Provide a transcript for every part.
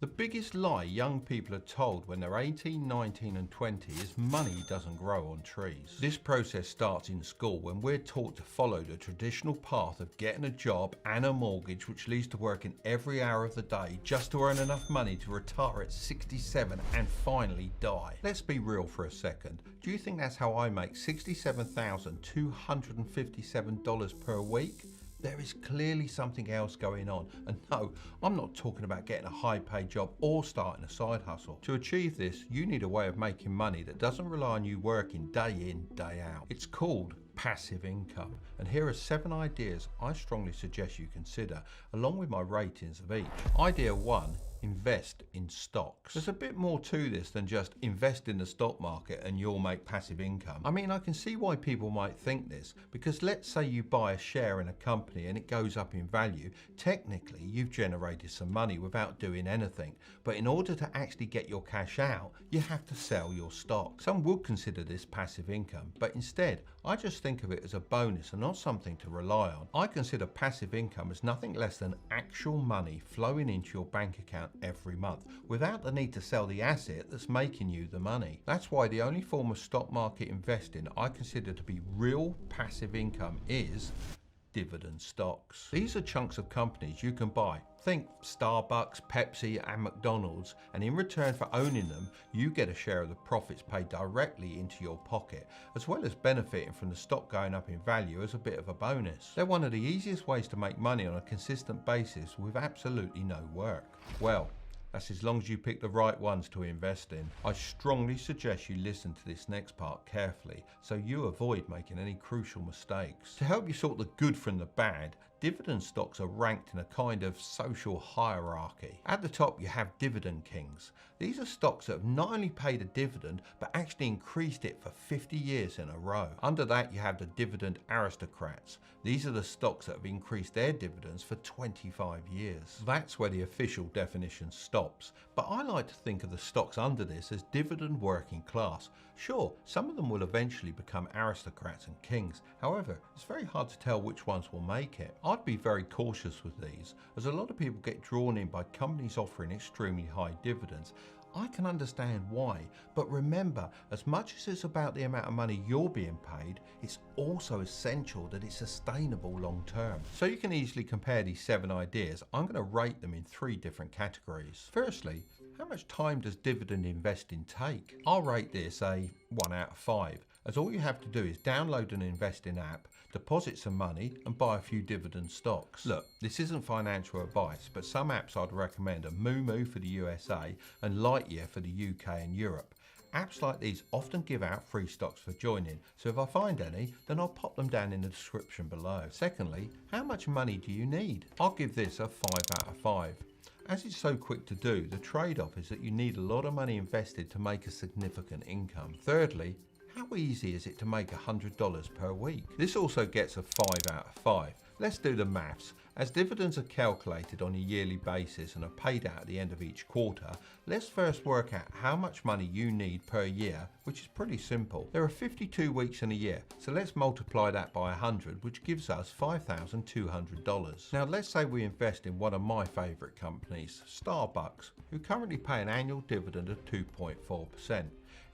The biggest lie young people are told when they're 18, 19 and 20 is money doesn't grow on trees. This process starts in school when we're taught to follow the traditional path of getting a job and a mortgage, which leads to working every hour of the day just to earn enough money to retire at 67 and finally die. Let's be real for a second. Do you think that's how I make $67,257 per week? There is clearly something else going on. And no, I'm not talking about getting a high paid job or starting a side hustle. To achieve this, you need a way of making money that doesn't rely on you working day in, day out. It's called passive income. And here are 7 ideas I strongly suggest you consider, along with my ratings of each. Idea 1. Invest in stocks. There's a bit more to this than just invest in the stock market and you'll make passive income. I mean, I can see why people might think this, because let's say you buy a share in a company and it goes up in value. Technically, you've generated some money without doing anything. But in order to actually get your cash out, you have to sell your stock. Some would consider this passive income, but instead, I just think of it as a bonus and not something to rely on. I consider passive income as nothing less than actual money flowing into your bank account every month without the need to sell the asset that's making you the money. That's why the only form of stock market investing I consider to be real passive income is dividend stocks. These are chunks of companies you can buy. Think Starbucks, Pepsi and McDonald's, and in return for owning them, you get a share of the profits paid directly into your pocket, as well as benefiting from the stock going up in value as a bit of a bonus. They're one of the easiest ways to make money on a consistent basis with absolutely no work. Well, that's as long as you pick the right ones to invest in. I strongly suggest you listen to this next part carefully so you avoid making any crucial mistakes. To help you sort the good from the bad, dividend stocks are ranked in a kind of social hierarchy. At the top you have dividend kings. These are stocks that have not only paid a dividend but actually increased it for 50 years in a row. Under that you have the dividend aristocrats. These are the stocks that have increased their dividends for 25 years. That's where the official definition stops. But I like to think of the stocks under this as dividend working class. Sure, some of them will eventually become aristocrats and kings. However, it's very hard to tell which ones will make it. I'd be very cautious with these, as a lot of people get drawn in by companies offering extremely high dividends. I can understand why, but remember, as much as it's about the amount of money you're being paid, it's also essential that it's sustainable long term. So you can easily compare these 7 ideas. I'm going to rate them in 3 different categories. Firstly, how much time does dividend investing take? I'll rate this a 1 out of 5, as all you have to do is download an investing app, deposit some money and buy a few dividend stocks. Look, this isn't financial advice, but some apps I'd recommend are Moo for the USA and Lightyear for the UK and Europe. Apps like these often give out free stocks for joining, so if I find any, then I'll pop them down in the description below. Secondly, how much money do you need? I'll give this a 5 out of 5. As it's so quick to do, the trade-off is that you need a lot of money invested to make a significant income. Thirdly, how easy is it to make $100 per week? This also gets a 5 out of 5. Let's do the maths. As dividends are calculated on a yearly basis and are paid out at the end of each quarter, let's first work out how much money you need per year, which is pretty simple. There are 52 weeks in a year, so let's multiply that by 100, which gives us $5,200. Now let's say we invest in one of my favourite companies, Starbucks, who currently pay an annual dividend of 2.4%.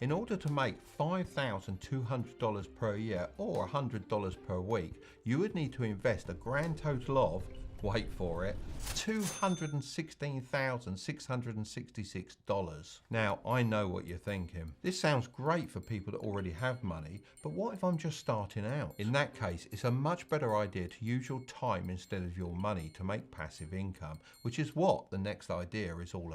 In order to make $5,200 per year or $100 per week, you would need to invest a grand total of, wait for it, $216,666. Now, I know what you're thinking. This sounds great for people that already have money, but what if I'm just starting out? In that case, it's a much better idea to use your time instead of your money to make passive income, which is what the next idea is all about.